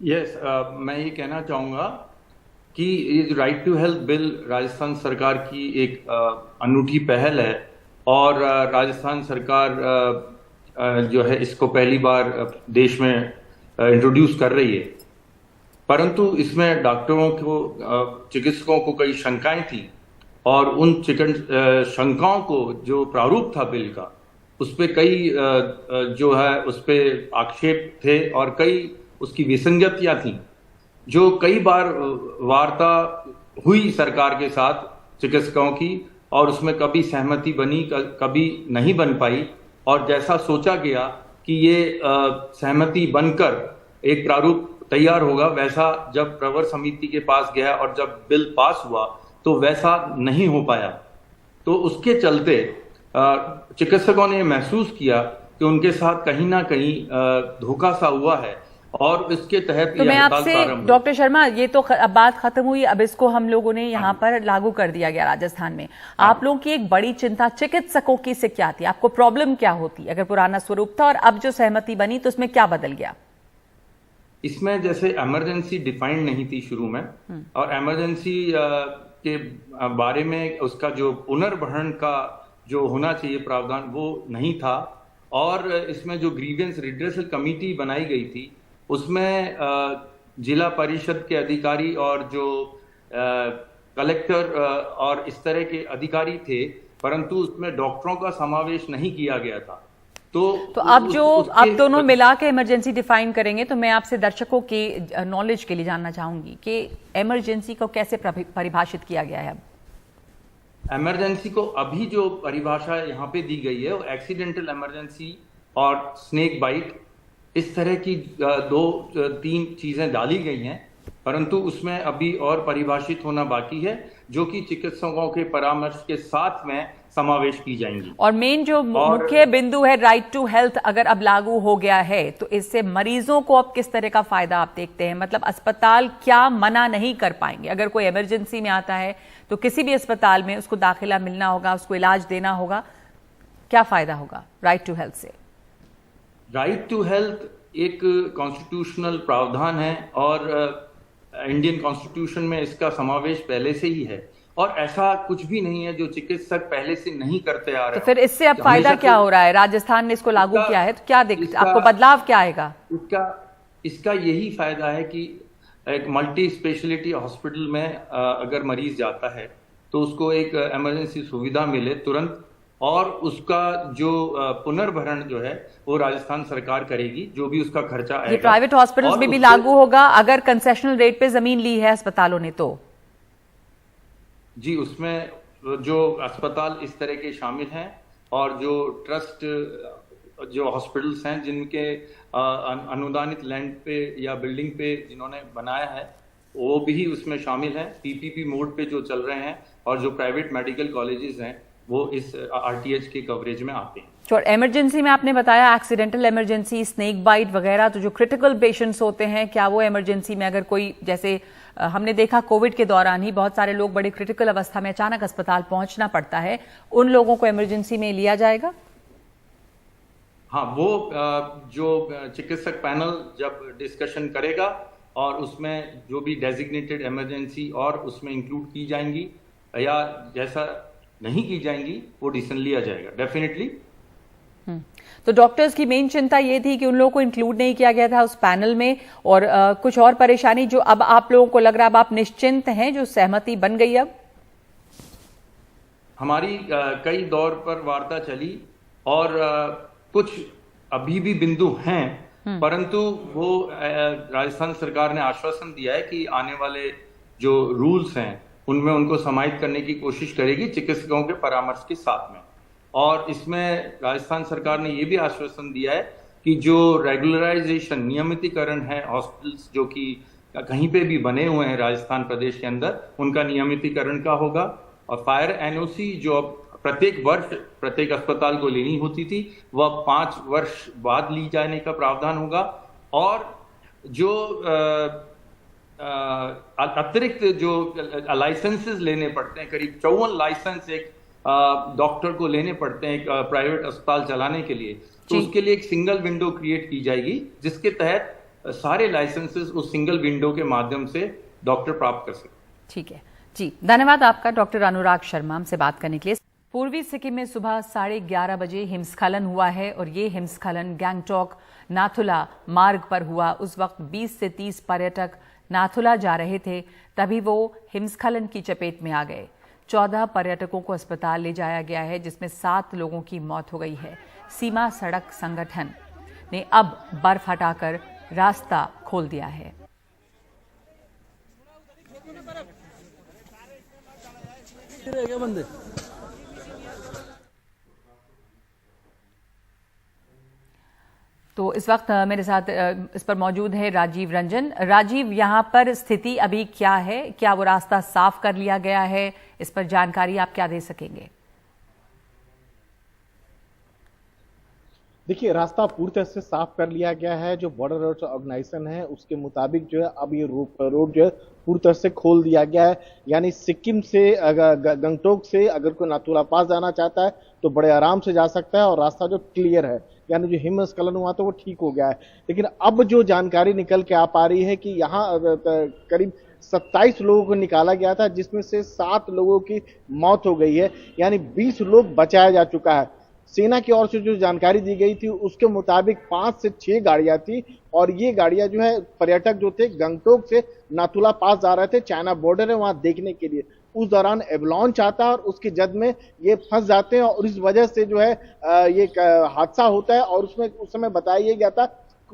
यस, मैं ये कहना चाहूँगा कि ये जो right to health bill Rajasthan सरकार की एक अनूठी पहल है, और राजस्थान सरकार जो है इसको पहली बार देश में इंट्रोड्यूस कर रही है। परंतु इसमें डॉक्टरों को, चिकित्सकों को कई शंकाएं थी, और उन शंकाओं को जो प्रारूप था बिल का, उस पर कई जो है उस पर आक्षेप थे और कई उसकी विसंगतियां थी, जो कई बार वार्ता हुई सरकार के साथ चिकित्सकों की, और उसमें कभी सहमति बनी, कभी नहीं बन पाई। और जैसा सोचा गया कि ये सहमति बनकर एक प्रारूप तैयार होगा, वैसा जब प्रवर समिति के पास गया और जब बिल पास हुआ तो वैसा नहीं हो पाया। तो उसके चलते चिकित्सकों ने महसूस किया कि उनके साथ कहीं ना कहीं धोखा सा हुआ है, और इसके तहत तो मैं आपसे डॉक्टर शर्मा, ये तो अब बात खत्म हुई, अब इसको हम लोगों ने यहाँ पर लागू कर दिया गया राजस्थान में। आप लोगों की एक बड़ी चिंता चिकित्सकों की से क्या थी? आपको प्रॉब्लम क्या होती अगर पुराना स्वरूप था और अब जो सहमति बनी तो उसमें क्या बदल गया? इसमें जैसे इमरजेंसी डिफाइंड नहीं थी शुरू में, और इमरजेंसी के बारे में उसका जो पुनर्भरण का जो होना चाहिए प्रावधान वो नहीं था, और इसमें जो ग्रीवेंस रिड्रेसल कमेटी बनाई गई थी उसमें जिला परिषद के अधिकारी और जो कलेक्टर और इस तरह के अधिकारी थे, परंतु उसमें डॉक्टरों का समावेश नहीं किया गया था। तो अब जो अब दोनों मिला के इमरजेंसी डिफाइन करेंगे, तो मैं आपसे दर्शकों की नॉलेज के लिए जानना चाहूंगी कि इमरजेंसी को कैसे परिभाषित किया गया है? इमरजेंसी को अभी जो परिभाषा यहाँ पे दी गई है वो एक्सीडेंटल इमरजेंसी और स्नेक बाइट, इस तरह की 2-3 चीजें डाली गई हैं, परंतु उसमें अभी और परिभाषित होना बाकी है, जो कि चिकित्सकों के परामर्श के साथ में समावेश की जाएंगी। और मेन जो मुख्य बिंदु है राइट टू हेल्थ अगर अब लागू हो गया है तो इससे मरीजों को अब किस तरह का फायदा आप देखते हैं? मतलब अस्पताल क्या मना नहीं कर पाएंगे? अगर कोई इमरजेंसी में आता है तो किसी भी अस्पताल में उसको दाखिला मिलना होगा, उसको इलाज देना होगा, क्या फायदा होगा राइट टू हेल्थ से? राइट टू हेल्थ एक कॉन्स्टिट्यूशनल प्रावधान है, और इंडियन कॉन्स्टिट्यूशन में इसका समावेश पहले से ही है, और ऐसा कुछ भी नहीं है जो चिकित्सक पहले से नहीं करते आ रहे हैं। तो फिर इससे अब फायदा क्या हो रहा है? राजस्थान ने इसको लागू किया है तो क्या आपको बदलाव क्या आएगा? इसका यही फायदा है कि एक मल्टी स्पेशलिटी हॉस्पिटल में अगर मरीज जाता है तो उसको एक इमरजेंसी सुविधा मिले तुरंत, और उसका जो पुनर्भरण जो है वो राजस्थान सरकार करेगी, जो भी उसका खर्चा आएगा। ये प्राइवेट हॉस्पिटल्स में भी लागू होगा अगर कंसेशनल रेट पे जमीन ली है अस्पतालों ने तो? जी, उसमें जो अस्पताल इस तरह के शामिल हैं, और जो ट्रस्ट जो हॉस्पिटल्स हैं जिनके अनुदानित लैंड पे या बिल्डिंग पे जिन्होंने बनाया है, वो भी उसमें शामिल हैं, पीपीपी मोड पे जो चल रहे हैं, और जो प्राइवेट मेडिकल कॉलेजेस हैं वो इस आरटीएच के कवरेज में आते हैं। और इमरजेंसी में आपने बताया एक्सीडेंटल इमरजेंसी, स्नेक बाइट वगैरह, तो जो क्रिटिकल पेशेंट्स होते हैं, क्या वो इमरजेंसी में अगर कोई, जैसे हमने देखा कोविड के दौरान ही बहुत सारे लोग बड़ी क्रिटिकल अवस्था में अचानक अस्पताल पहुंचना पड़ता है, उन लोगों को इमरजेंसी में लिया जाएगा? हाँ, वो जो चिकित्सक पैनल जब डिस्कशन करेगा और उसमें जो भी डेजिग्नेटेड इमरजेंसी और उसमें इंक्लूड की जाएंगी या जैसा नहीं की जाएंगी वो डिसीजन लिया जाएगा डेफिनेटली। तो डॉक्टर्स की मेन चिंता ये थी कि उन लोगों को इंक्लूड नहीं किया गया था उस पैनल में, और कुछ और परेशानी जो अब आप लोगों को लग रहा है, अब आप निश्चिंत हैं, जो सहमति बन गई? अब हमारी कई दौर पर वार्ता चली और कुछ अभी भी बिंदु हैं, परंतु वो राजस्थान सरकार ने आश्वासन दिया है कि आने वाले जो रूल्स हैं उनमें उनको समाहित करने की कोशिश करेगी चिकित्सकों के परामर्श के साथ में। और इसमें राजस्थान सरकार ने ये भी आश्वासन दिया है कि जो रेगुलराइजेशन नियमितीकरण है हॉस्पिटल्स जो कि कहीं पे भी बने हुए हैं राजस्थान प्रदेश के अंदर, उनका नियमितीकरण का होगा। और फायर एनओसी जो अब प्रत्येक वर्ष प्रत्येक अस्पताल को लेनी होती थी, वह 5 वर्ष बाद ली जाने का प्रावधान होगा। और जो अतिरिक्त जो लाइसेंसेस लेने पड़ते हैं, करीब 54 लाइसेंस एक डॉक्टर को लेने पड़ते हैं एक प्राइवेट अस्पताल चलाने के लिए, तो उसके लिए एक सिंगल विंडो क्रिएट की जाएगी जिसके तहत सारे लाइसेंसेस उस सिंगल विंडो के माध्यम से डॉक्टर प्राप्त कर सकते। ठीक है जी, धन्यवाद आपका डॉक्टर अनुराग शर्मा हमसे बात करने के लिए। पूर्वी सिक्किम में सुबह 11:30 बजे हिमस्खलन हुआ है और ये हिमस्खलन गैंगटॉक नाथुला मार्ग पर हुआ। उस वक्त 20 से 30 पर्यटक नाथुला जा रहे थे, तभी वो हिमस्खलन की चपेट में आ गए। 14 पर्यटकों को अस्पताल ले जाया गया है, जिसमें 7 लोगों की मौत हो गई है। सीमा सड़क संगठन ने अब बर्फ हटाकर रास्ता खोल दिया है। तो इस वक्त मेरे साथ इस पर मौजूद है राजीव रंजन। राजीव, यहाँ पर स्थिति अभी क्या है? क्या वो रास्ता साफ कर लिया गया है? इस पर जानकारी आप क्या दे सकेंगे? देखिए, रास्ता पूरी तरह से साफ कर लिया गया है। जो बॉर्डर रोड्स ऑर्गेनाइजेशन है उसके मुताबिक जो है अब ये रोड जो है पूरी तरह से खोल दिया गया है। यानी सिक्किम से गंगटोक से अगर कोई नाथुला पास जाना चाहता है तो बड़े आराम से जा सकता है और रास्ता जो क्लियर है, यानी जो हिमस्खलन हुआ था वो ठीक हो गया है। लेकिन अब जो जानकारी निकल के आ पा रही है कि यहाँ करीब 27 लोगों को निकाला गया था, जिसमें से 7 लोगों की मौत हो गई है, यानी 20 लोग बचाया जा चुका है। सेना की ओर से जो जानकारी दी गई थी उसके मुताबिक 5 से 6 गाड़ियां थी और ये गाड़ियां जो है पर्यटक जो थे गंगटोक से नाथुला पास जा रहे थे, चाइना बॉर्डर है वहां देखने के लिए। उस दौरान एवलांच आता है और उसकी जद में ये फंस जाते हैं और इस वजह से जो है ये हादसा होता है। और उसमें उस समय बताया गया था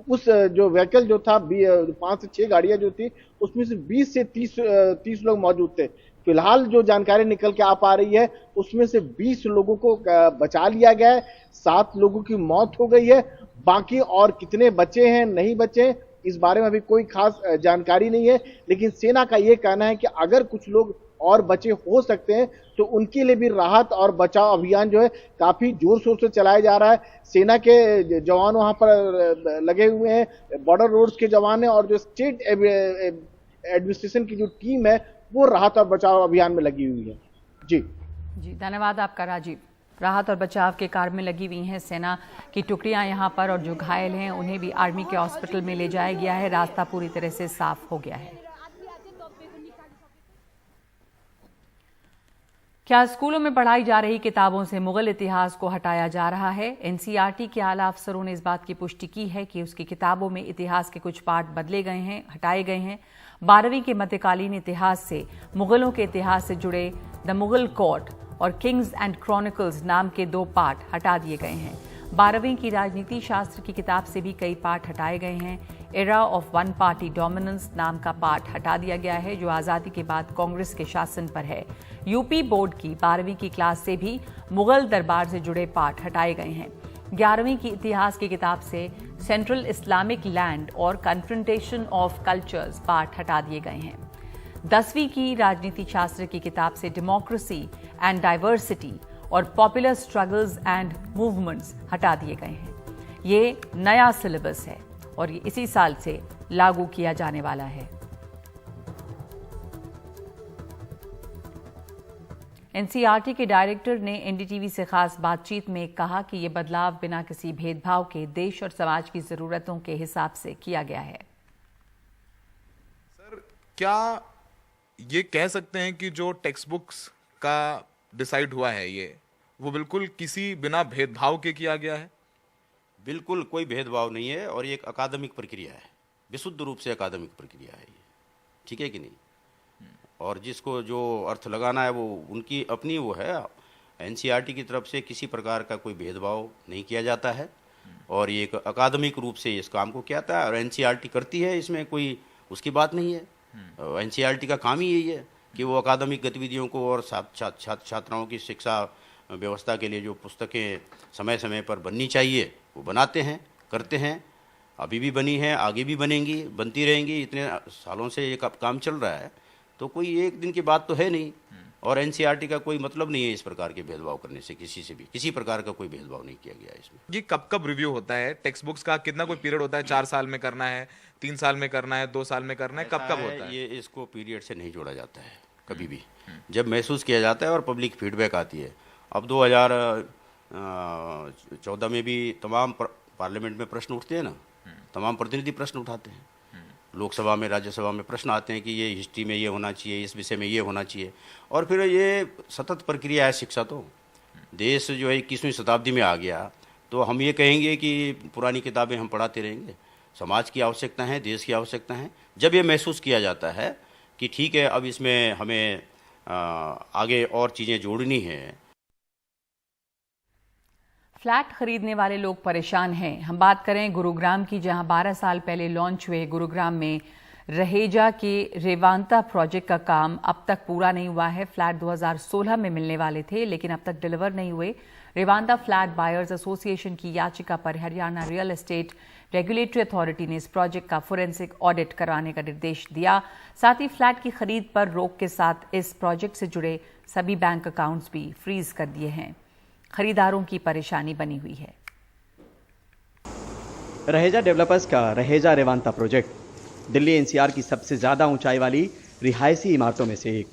उस जो व्हीकल जो था 5 से 6 गाड़ियां जो थी उसमें से 20 से 30 लोग मौजूद थे। फिलहाल जो जानकारी निकल के आ पा रही है उसमें से 20 लोगों को बचा लिया गया है, 7 लोगों की मौत हो गई है। बाकी और कितने बचे हैं नहीं बचे हैं इस बारे में अभी कोई खास जानकारी नहीं है। लेकिन सेना का ये कहना है कि अगर कुछ लोग और बचे हो सकते हैं तो उनके लिए भी राहत और बचाव अभियान जो है काफी जोर शोर से चलाया जा रहा है। सेना के जवान वहां पर लगे हुए हैं, बॉर्डर रोड्स के जवान हैं और जो स्टेट एडमिनिस्ट्रेशन की जो टीम है वो राहत और बचाव अभियान में लगी हुई है। जी धन्यवाद आपका राजीव। राहत और बचाव के कार्य में लगी हुई हैं सेना की टुकड़ियां यहाँ पर, और जो घायल हैं उन्हें भी आर्मी के हॉस्पिटल में ले जाया गया है। रास्ता पूरी तरह से साफ हो गया है। क्या स्कूलों में पढ़ाई जा रही किताबों से मुगल इतिहास को हटाया जा रहा है? एनसीईआरटी के आला अफसरों ने इस बात की पुष्टि की है कि उसकी किताबों में इतिहास के कुछ पाठ बदले गए हैं, हटाए गए हैं। 12वीं के मध्यकालीन इतिहास से मुगलों के इतिहास से जुड़े द मुगल कोर्ट और किंग्स एंड क्रॉनिकल्स नाम के 2 पाठ हटा दिए गए हैं। 12वीं की राजनीति शास्त्र की किताब से भी कई पाठ हटाए गए हैं। Era of one party dominance नाम का पाठ हटा दिया गया है, जो आज़ादी के बाद कांग्रेस के शासन पर है। यूपी बोर्ड की 12वीं की क्लास से भी मुगल दरबार से जुड़े पाठ हटाए गए हैं। 11वीं की इतिहास की किताब से सेंट्रल इस्लामिक लैंड और कन्फ्रंटेशन ऑफ कल्चर्स पाठ हटा दिए गए हैं। 10वीं की राजनीति शास्त्र की किताब से डेमोक्रेसी एंड डाइवर्सिटी और पॉपुलर स्ट्रगल्स एंड मूवमेंट्स हटा दिए गए हैं। ये नया सिलेबस है और ये इसी साल से लागू किया जाने वाला है। एनसीईआरटी के डायरेक्टर ने एनडीटीवी से खास बातचीत में कहा कि ये बदलाव बिना किसी भेदभाव के देश और समाज की जरूरतों के हिसाब से किया गया है। सर, क्या ये कह सकते हैं कि जो टेक्स्ट बुक्स का डिसाइड हुआ है ये वो बिल्कुल किसी बिना भेदभाव के किया गया है? बिल्कुल कोई भेदभाव नहीं है और ये एक अकादमिक प्रक्रिया है, विशुद्ध रूप से अकादमिक प्रक्रिया है ये, ठीक है कि नहीं? और जिसको जो अर्थ लगाना है वो उनकी अपनी वो है। एनसीईआरटी की तरफ से किसी प्रकार का कोई भेदभाव नहीं किया जाता है और ये एक अकादमिक रूप से इस काम को किया था और एनसीईआरटी करती है, इसमें कोई उसकी बात नहीं है। एनसीईआरटी का काम ही यही है कि वो अकादमिक गतिविधियों को और छात्राओं की शिक्षा व्यवस्था के लिए जो पुस्तकें समय समय पर बननी चाहिए वो बनाते हैं, करते हैं। अभी भी बनी है, आगे भी बनेंगी, बनती रहेंगी। इतने सालों से ये काम चल रहा है, तो कोई एक दिन की बात तो है नहीं। और एनसीईआरटी का कोई मतलब नहीं है इस प्रकार के भेदभाव करने से, किसी से भी किसी प्रकार का कोई भेदभाव नहीं किया गया इसमें। ये कब कब रिव्यू होता है टेक्स्ट बुक्स का? कितना कोई पीरियड होता है? 4 साल में करना है, 3 साल में करना है, 2 साल में करना है, कब कब होता है? ये इसको पीरियड से नहीं जोड़ा जाता है कभी भी। जब महसूस किया जाता है और पब्लिक फीडबैक आती है। अब 2014 में भी तमाम पार्लियामेंट में प्रश्न उठते हैं ना, तमाम प्रतिनिधि प्रश्न उठाते हैं, लोकसभा में राज्यसभा में प्रश्न आते हैं कि ये हिस्ट्री में ये होना चाहिए, इस विषय में ये होना चाहिए। और फिर ये सतत प्रक्रिया है शिक्षा। तो देश जो है 21वीं शताब्दी में आ गया, तो हम ये कहेंगे कि पुरानी किताबें हम पढ़ाते रहेंगे? समाज की आवश्यकता है, देश की आवश्यकता है। जब ये महसूस किया जाता है कि ठीक है अब इसमें हमें आगे और चीज़ें जोड़नी है। फ्लैट खरीदने वाले लोग परेशान हैं। हम बात करें गुरुग्राम की, जहां 12 साल पहले लॉन्च हुए गुरुग्राम में रहेजा के रेवांता प्रोजेक्ट का काम अब तक पूरा नहीं हुआ है। फ्लैट 2016 में मिलने वाले थे, लेकिन अब तक डिलीवर नहीं हुए। रेवांता फ्लैट बायर्स एसोसिएशन की याचिका पर Haryana real estate regulatory authority ने इस प्रोजेक्ट का फोरेंसिक ऑडिट करवाने का निर्देश दिया। साथ ही फ्लैट की खरीद पर रोक के साथ इस प्रोजेक्ट से जुड़े सभी बैंक अकाउंट्स भी फ्रीज कर दिए हैं। खरीदारों की परेशानी बनी हुई है। रहेजा डेवलपर्स का रहेजा रेवांता प्रोजेक्ट दिल्ली एनसीआर की सबसे ज़्यादा ऊंचाई वाली रिहायशी इमारतों में से एक।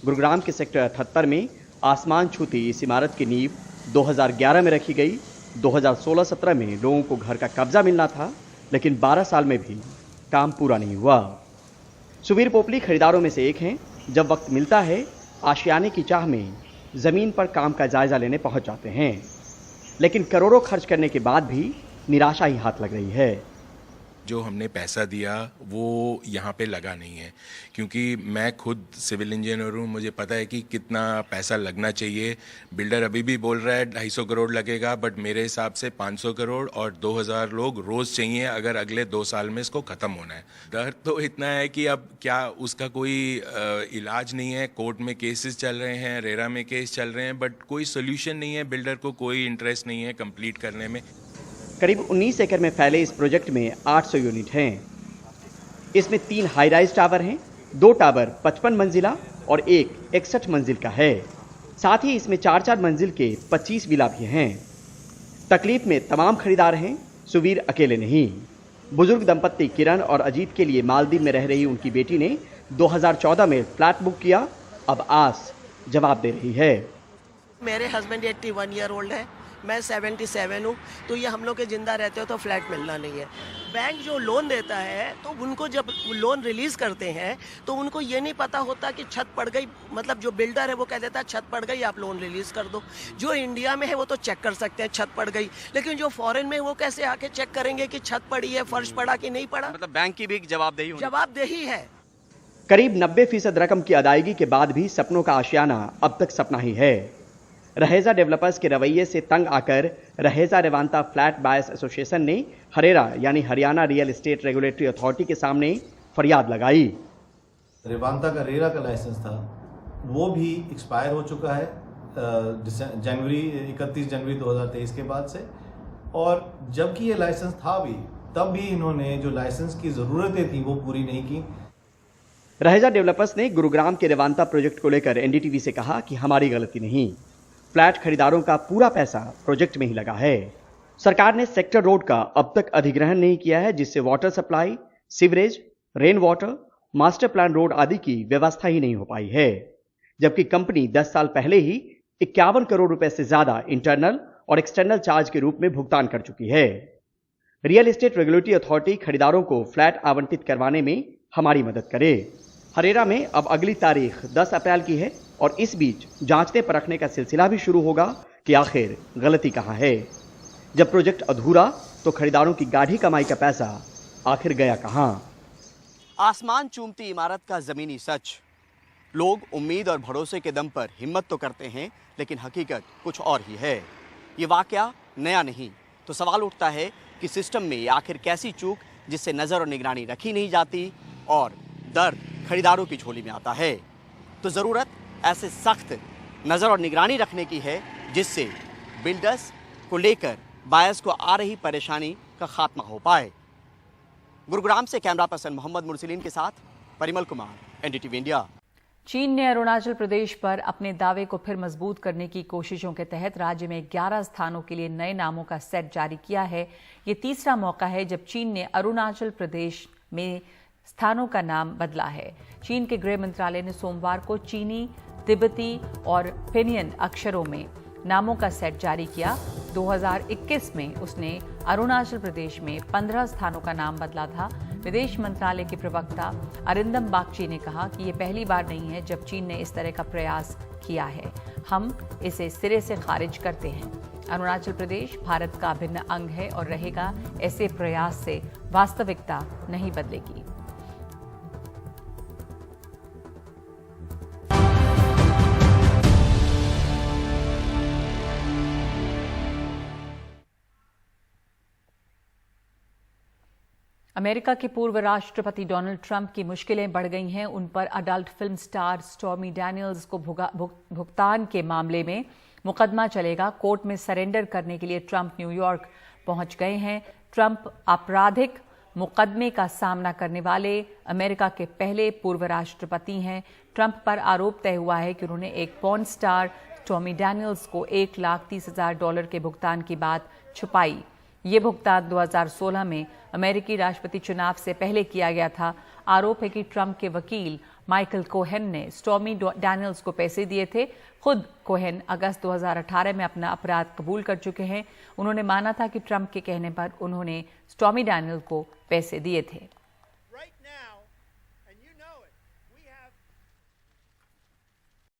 गुरुग्राम के सेक्टर 78 में आसमान छूती इस इमारत की नींव 2011 में रखी गई। 2016-17 में लोगों को घर का कब्जा मिलना था, लेकिन 12 साल में भी काम पूरा नहीं हुआ। सुबीर पोपली खरीदारों में से एक हैं। जब वक्त मिलता है, आशियाने की चाह में जमीन पर काम का जायजा लेने पहुंच जाते हैं, लेकिन करोड़ों खर्च करने के बाद भी निराशा ही हाथ लग रही है। जो हमने पैसा दिया वो यहाँ पे लगा नहीं है, क्योंकि मैं खुद सिविल इंजीनियर हूँ, मुझे पता है कि कितना पैसा लगना चाहिए। बिल्डर अभी भी बोल रहा है 250 करोड़ लगेगा, बट मेरे हिसाब से 500 करोड़ और 2000 लोग रोज़ चाहिए अगर अगले 2 साल में इसको ख़त्म होना है। डर तो इतना है कि अब क्या उसका कोई इलाज नहीं है। कोर्ट में केसेस चल रहे हैं, रेरा में केस चल रहे हैं, बट कोई सोल्यूशन नहीं है। बिल्डर को कोई इंटरेस्ट नहीं है कंप्लीट करने में। करीब 19 एकड़ में फैले इस प्रोजेक्ट में 800 यूनिट हैं। इसमें 3 हाई राइज टावर हैं, 2 टावर 55 मंजिला और 1 61 मंजिल का है। साथ ही इसमें 4-4 मंजिल के 25 विला भी हैं। तकलीफ में तमाम खरीदार हैं, सुवीर अकेले नहीं। बुजुर्ग दंपत्ति किरण और अजीत के लिए मालदीव में रह रही उनकी बेटी ने 2014 में फ्लैट बुक किया। अब आस जवाब दे रही है। मेरे हस्बैंड 81 ईयर ओल्ड है, मैं 77 हूँ, तो ये हम लोग के जिंदा रहते हो तो फ्लैट मिलना नहीं है। बैंक जो लोन देता है तो उनको जब लोन रिलीज करते हैं तो उनको ये नहीं पता होता कि छत पड़ गई, मतलब जो बिल्डर है वो कह देता है छत पड़ गई आप लोन रिलीज कर दो। जो इंडिया में है वो तो चेक कर सकते हैं छत पड़ गई, लेकिन जो फॉरेन में वो कैसे आके चेक करेंगे कि छत पड़ी है, फर्श पड़ा कि नहीं पड़ा। मतलब बैंक की भी जवाबदेही है। करीब 90% रकम की अदायगी के बाद भी सपनों का आशियाना अब तक सपना ही है। रहेजा डेवलपर्स के रवैये से तंग आकर Raheja Revanta flat buyers association ने हरेरा यानी Haryana real estate regulatory authority के सामने फरियाद लगाई। रेवांता का रेरा का लाइसेंस था, वो भी एक्सपायर हो चुका है 31 जनवरी 2023 के बाद से। और जबकि ये लाइसेंस था भी, तब भी इन्होंने जो लाइसेंस की ज़रूरतें थी वो पूरी नहीं की। रहेजा डेवलपर्स ने गुरुग्राम के रेवांता प्रोजेक्ट को लेकर एनडीटीवी से कहा कि हमारी गलती नहीं, फ्लैट खरीदारों का पूरा पैसा प्रोजेक्ट में ही लगा है। सरकार ने सेक्टर रोड का अब तक अधिग्रहण नहीं किया है, जिससे water supply, sewerage, rain water, master plan road आदि की व्यवस्था ही नहीं हो पाई है। जबकि कंपनी 10 साल पहले ही 51 करोड़ रुपए से ज्यादा इंटरनल और एक्सटर्नल चार्ज के रूप में भुगतान कर चुकी है। रियल एस्टेट रेगुलेटरी अथॉरिटी खरीदारों को फ्लैट आवंटित करवाने में हमारी मदद करे। हरेरा में अब अगली तारीख 10 अप्रैल की है और इस बीच जांचने परखने का सिलसिला भी शुरू होगा कि आखिर गलती कहां है। जब प्रोजेक्ट अधूरा तो खरीदारों की गाढ़ी कमाई का पैसा आखिर गया कहां। आसमान चूमती इमारत का जमीनी सच। लोग उम्मीद और भरोसे के दम पर हिम्मत तो करते हैं, लेकिन हकीकत कुछ और ही है। ये वाकया नया नहीं, तो सवाल उठता है कि सिस्टम में आखिर कैसी चूक जिससे नज़र और निगरानी रखी नहीं जाती और दर्द खरीदारों की झोली में आता है। तो ज़रूरत ऐसे सख्त नज़र और निगरानी रखने की है जिससे बिल्डर्स को लेकर बायर्स को आ रही परेशानी का खात्मा हो पाए। गुरुग्राम से कैमरा पर्सन मोहम्मद मुरसलीन के साथ परिमल कुमार, एनडीटीवी इंडिया। चीन ने अरुणाचल प्रदेश पर अपने दावे को फिर मजबूत करने की कोशिशों के तहत राज्य में 11 स्थानों के लिए नए नामों का सेट जारी किया है। ये तीसरा मौका है जब चीन ने अरुणाचल प्रदेश में स्थानों का नाम बदला है। चीन के गृह मंत्रालय ने सोमवार को चीनी, तिब्बती और फिनियन अक्षरों में नामों का सेट जारी किया। 2021 में उसने अरुणाचल प्रदेश में 15 स्थानों का नाम बदला था। विदेश मंत्रालय के प्रवक्ता अरिंदम बागची ने कहा कि ये पहली बार नहीं है जब चीन ने इस तरह का प्रयास किया है। हम इसे सिरे से खारिज करते हैं। अरुणाचल प्रदेश भारत का अभिन्न अंग है और रहेगा। ऐसे प्रयास से वास्तविकता नहीं बदलेगी। अमेरिका के पूर्व राष्ट्रपति डोनाल्ड ट्रंप की मुश्किलें बढ़ गई हैं। उन पर adult film star stormy Daniels को भुगतान के मामले में मुकदमा चलेगा। कोर्ट में सरेंडर करने के लिए ट्रंप न्यूयॉर्क पहुंच गए हैं। ट्रंप आपराधिक मुकदमे का सामना करने वाले अमेरिका के पहले पूर्व राष्ट्रपति हैं। ट्रंप पर आरोप तय हुआ है कि उन्होंने एक पॉर्न स्टार स्टॉर्मी डैनियल्स को $1,30,000 के भुगतान की बात छुपाई। ये भुगतान 2016 में अमेरिकी राष्ट्रपति चुनाव से पहले किया गया था। आरोप है कि ट्रंप के वकील माइकल कोहेन ने स्टॉर्मी डैनियल्स को पैसे दिए थे। खुद कोहेन अगस्त 2018 में अपना अपराध कबूल कर चुके हैं। उन्होंने माना था कि ट्रंप के कहने पर उन्होंने स्टॉर्मी डैनियल को पैसे दिए थे।